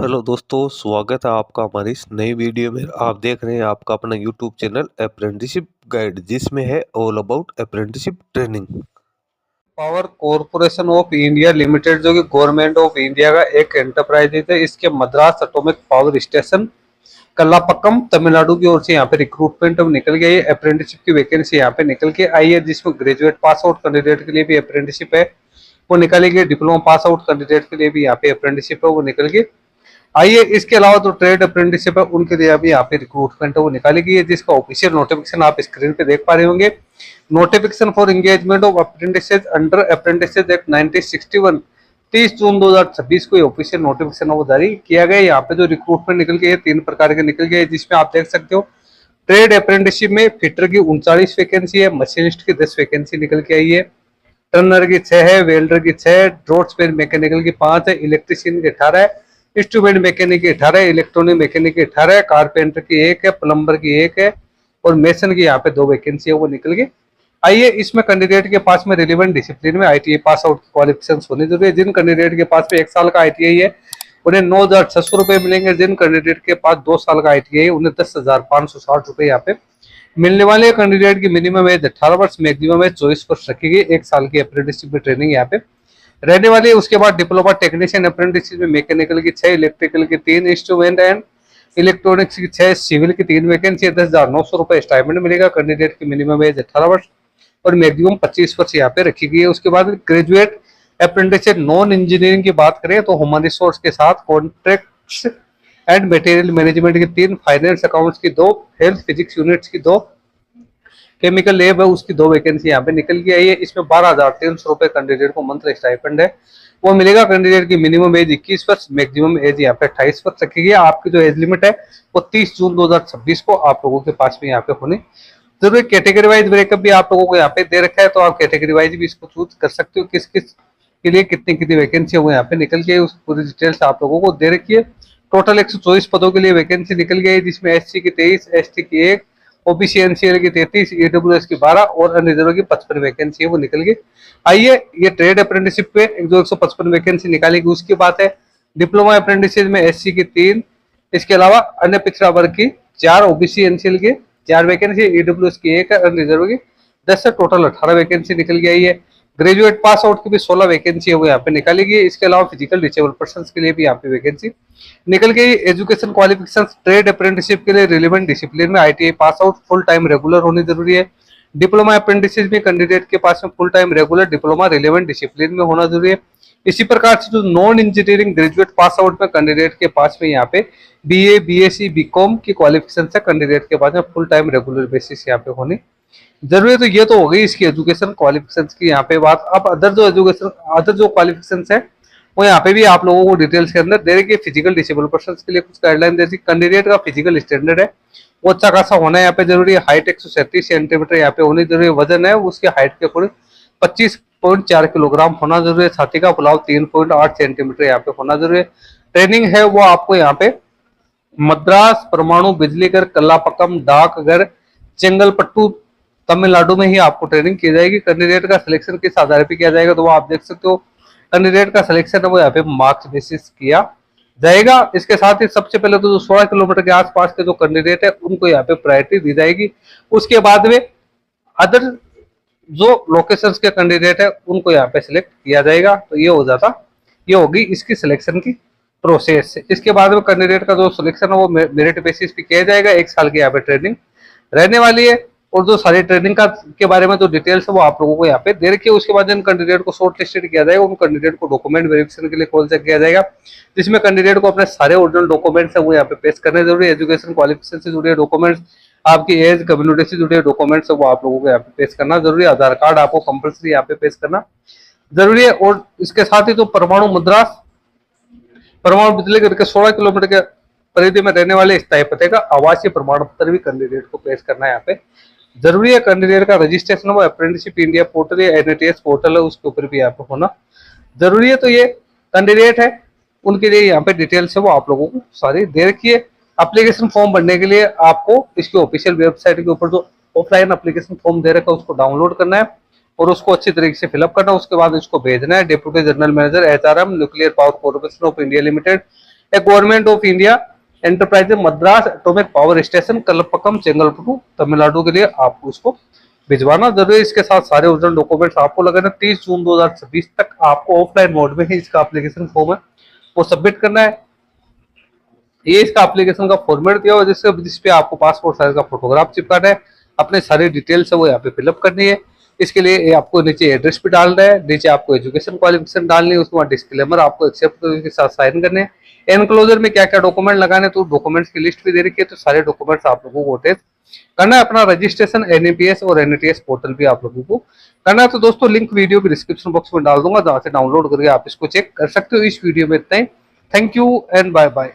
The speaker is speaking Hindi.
हेलो दोस्तों, स्वागत है आपका हमारी इस नई वीडियो में। आप देख रहे हैं आपका अपना यूट्यूब चैनल अप्रेंटिसशिप गाइड, जिसमें है all about apprenticeship training. Power corporation of India limited जो कि गवर्नमेंट ऑफ इंडिया का एक एंटरप्राइज है, इसके Madras atomic power station Kalpakkam Tamil Nadu की ओर से यहाँ पे रिक्रूटमेंट अब निकल गई है। अप्रेंटिसशिप की वैकेंसी यहाँ पे निकल के आई है, जिसमें ग्रेजुएट पास आउट कैंडिडेट के लिए भी अप्रेंटिसशिप है वो निकाली गई। डिप्लोमा पास आउट कैंडिडेट के लिए भी यहाँ पे अप्रेंटिसशिप है वो निकल गई। आइए, इसके अलावा जो ट्रेड अप्रेंटिसशिप है उनके लिए अभी यहाँ पे रिक्रूटमेंट है वो निकाली गई है, जिसका ऑफिशियल नोटिफिकेशन आप स्क्रीन पे देख पा रहे होंगे। Notification for engagement of apprentices under apprentices act 1961 30 जून 2026 को ऑफिशियल नोटिफिकेशन वो जारी किया गया। यहाँ पे जो रिक्रूटमेंट निकल गई है 3 प्रकार के निकल गए, जिसमें आप देख सकते हो ट्रेड अप्रेंटिसशिप में फिटर की 39 वैकेंसी है, मशीनिस्ट की 10 वैकेंसी निकल के आई है, टर्नर की 6 है, वेल्डर की 6, ड्रॉट्समैन मैकेनिकल की 5 है, इलेक्ट्रीशियन की 18 है, इंस्ट्रूमेंट मैकेनिक की 18 है, इलेक्ट्रॉनिक मैकेनिक की 18 है, कारपेंटर की 1 है, प्लम्बर की 1 है और मेसन की यहाँ पे 2 वैकेंसी है वो निकल गई। आइए, इसमें कैंडिडेट के पास में रिलेवेंट डिसिप्लिन में आईटीआई पास आउट की क्वालिफिकेशन होनी जरूरी है। जिन कैंडिडेट के पास में 1 साल का आईटीआई है उन्हें 9,600 रुपए मिलेंगे। जिन कैंडिडेट के पास 2 साल का आईटीआई है उन्हें 10,560 रुपए यहाँ पे मिलने वाले। कैंडिडेट की मिनिमम एज 18 वर्ष, मैक्सिमम एज 24 वर्ष रखी गई। 1 साल की अप्रेंटिसशिप की ट्रेनिंग यहाँ पे रहने वाली है। उसके बाद डिप्लोमा टेक्नीशियन अप्रेंटिसशिप में मैकेनिकल की 6, इलेक्ट्रिकल की 3, इंस्ट्रूमेंट एंड इलेक्ट्रॉनिक्स की 6, सिविल की 3 वैकेंसी, 10,900 रुपए स्टाइपेंड मिलेगा। कैंडिडेट की मिनिमम एज 18 वर्ष और मैक्सिमम 25 वर्ष यहाँ पे रखी गई है। उसके बाद ग्रेजुएट अप्रेंटिसशिप नॉन इंजीनियरिंग की बात करें तो ह्यूमन रिसोर्स के साथ कॉन्ट्रैक्ट्स एंड मटेरियल मैनेजमेंट की 3, फाइनेंस अकाउंट्स की 2, हेल्थ फिजिक्स यूनिट्स की 2, केमिकल लैब है उसकी 2 वैकेंसी यहाँ पे निकल के आई है। इसमें 12,300 रुपए कैंडिडेट को मंथली स्टाइपेंड है वो मिलेगा। कैंडिडेट की मिनिमम एज 21 वर्ष, मैक्सिमम एज यहाँ पे 28 वर्ष रखी गई है। आपकी जो एज लिमिट है वो 30 जून 2026 को आप लोगों के पास में यहाँ पे होनी जरूर। कैटेगरी वाइज ब्रेकअप भी आप लोगों को यहाँ पे दे रखा है, तो आप कैटेगरी वाइज भी इसको चूज कर सकते हो, किस किस के लिए कितनी कितनी वैकेंसी है वो यहाँ पे निकल गई, उस पूरी डिटेल्स आप लोगों को दे रखी है। टोटल 124 पदों के लिए वैकेंसी निकल गई, जिसमें एससी की 23, एसटी की 1, ओबीसी एनसीएल की 33, ईडब्ल्यूएस की 12 और अनरिजर्व की 55 वैकेंसी है वो निकल गई। आइए, ये ट्रेड अप्रेंटिसशिप पे जो 155 वैकेंसी निकाली गई उसकी बात है। डिप्लोमा अप्रेंटिसशिप में एससी की 3, इसके अलावा अन्य पिछड़ा वर्ग की 4, ओबीसी एनसीएल की 4 वैकेंसी, ईडब्ल्यूएस की 1 है, अनरिजर्व की 10 से टोटल 18 वैकेंसी निकल गई है। ग्रेजुएट पास आउट की भी 16 वैकेंसी है वो यहाँ पे निकाली गई। इसके अलावा फिजिकल डिसेबल पर्सन के लिए भी यहाँ पे वैकेंसी निकल गई। एजुकेशन क्वालिफिकेशन ट्रेड अप्रेंटिसशिप के लिए रिलेवेंट डिसिप्लिन में ITI pass out full time regular होनी जरूरी है। डिप्लोमा अप्रेंटिसशिप में कैंडिडेट के पास में full time regular diploma relevant discipline में होना जरूरी है। इसी प्रकार से जो non engineering graduate pass out में कैंडिडेट के पास में यहाँ पे बीए, बीएससी, बीकॉम की क्वालिफिकेशन से कैंडिडेट के पास में फुल टाइम रेगुलर बेसिस यहाँ पे होनी जरूरी है। तो ये तो हो गई इसकी एजुकेशन क्वालिफिकेशन की यहाँ पे बात। अब अदर जो क्वालिफिकेशन है वो यहाँ पे भी आप लोगों को डिटेल्स के अंदर दे रही है। फिजिकल डिसेबल पर्सन के लिए कुछ गाइडलाइन जैसी कैंडिडेट का फिजिकल स्टैंडर्ड है वो अच्छा खासा होना यहाँ पे जरूरी है। हाइट 137 सेंटीमीटर यहाँ पे होनी जरूरी है। वजन है उसके हाइट के अकॉर्डिंग 25.4 किलोग्राम होना जरूरी है। छाती का फुलाव 3.8 सेंटीमीटर यहाँ पे होना जरूरी है। ट्रेनिंग है वो आपको यहाँ पे मद्रास परमाणु बिजली घर कल्लापक्कम डाकघर चेंगलपट्टू तमिलनाडु में ही आपको ट्रेनिंग की जाएगी। कैंडिडेट का सिलेक्शन किस आधार पर किया जाएगा तो वो आप देख सकते हो। कैंडिडेट का सिलेक्शन है वो यहाँ पे मार्क्स बेसिस किया जाएगा। इसके साथ ही सबसे पहले तो जो 16 किलोमीटर के आसपास के जो कैंडिडेट है उनको यहाँ पे प्रायोरिटी दी जाएगी। उसके बाद में अदर जो लोकेशंस के कैंडिडेट है उनको यहाँ पे सिलेक्ट किया जाएगा। तो ये होगी इसकी सिलेक्शन की प्रोसेस। इसके बाद में कैंडिडेट का जो सिलेक्शन है वो मेरिट बेसिस पे किया जाएगा। 1 साल की यहाँ पे ट्रेनिंग रहने वाली है और जो सारी ट्रेनिंग का के बारे में जो डिटेल्स है वो आप लोगों को यहाँ पे दे रखी है। उसके बाद जिन कैंडिडेट को शॉर्ट लिस्टेड किया जाएगा उन कैंडिडेट को डॉक्यूमेंट वेरिफिकेशन के लिए कॉल से किया जाएगा, जिसमें कैंडिडेट को अपने सारे ओरिजिनल डॉक्यूमेंट्स है वो यहाँ पे पेश करने जरूरी है। एजुकेशन क्वालिफिकेशन से जुड़े डॉक्यूमेंट्स, आपकी एज, कम्युनिटी से जुड़े डॉक्यूमेंट्स है वो आप लोगों को यहाँ पे पेश करना जरूरी है। आधार कार्ड आपको कंपल्सरी यहाँ पे पेश करना जरूरी है। और इसके साथ ही जो परमाणु बिजली घर के 16 किलोमीटर के परिधि में रहने वाले स्थायी पते का आवासीय प्रमाण पत्र भी कैंडिडेट को पेश करना है यहाँ पे जरूरी है। कैंडिडेट का रजिस्ट्रेशन वो अप्रेंटिसशिप इंडिया पोर्टल या एनएटीएस पोर्टल है उसके ऊपर भी यहाँ पे होना जरूरी है। तो ये कैंडिडेट है उनके लिए यहाँ पे डिटेल्स है वो आप लोगों को सारी दे रखी है। एप्लीकेशन फॉर्म भरने के लिए आपको इसकी ऑफिशियल वेबसाइट के ऊपर जो ऑफलाइन एप्लीकेशन फॉर्म दे रखा है उसको डाउनलोड करना है और उसको अच्छी तरीके से फिलअप करना है। उसके बाद इसको भेजना है deputy general manager HRM nuclear power corporation of India limited, A government of India enterprise Madras atomic power station Kalpakkam Chengalpattu Tamil Nadu के लिए आपको उसको भिजवाना जरूरी है। इसके साथ सारे ओरिजिनल डॉक्यूमेंट्स आपको लगेगा 30 जून 2026 तक आपको ऑफलाइन मोड में ही इसका एप्लीकेशन फॉर्म है वो सबमिट करना है। ये इसका एप्लीकेशन का फॉर्मेट दिया हुआ जिसपे आपको पासपोर्ट साइज का फोटोग्राफ चिपकाना है, अपने सारी डिटेल्स है वो यहाँ पे फिलअप करनी है। इसके लिए आपको नीचे एड्रेस भी डालना है, नीचे आपको एजुकेशन क्वालिफिकेशन डालनी है, उसके बाद डिस्क्लेमर आपको एक्सेप्ट के साथ साइन करने हैं। एनक्लोजर में क्या क्या डॉक्यूमेंट लगाने तो डॉक्यूमेंट्स की लिस्ट भी दे रखी है, तो सारे डॉक्यूमेंट्स आप लोगों को अटैच करना है। अपना रजिस्ट्रेशन एनईपीएस और एनईटीएस पोर्टल भी आप लोगों को करना है। तो दोस्तों लिंक वीडियो भी डिस्क्रिप्शन बॉक्स में डाल दूंगा, जहां से डाउनलोड करके आप इसको चेक कर सकते हो। इस वीडियो में इतना ही। Thank you and bye bye.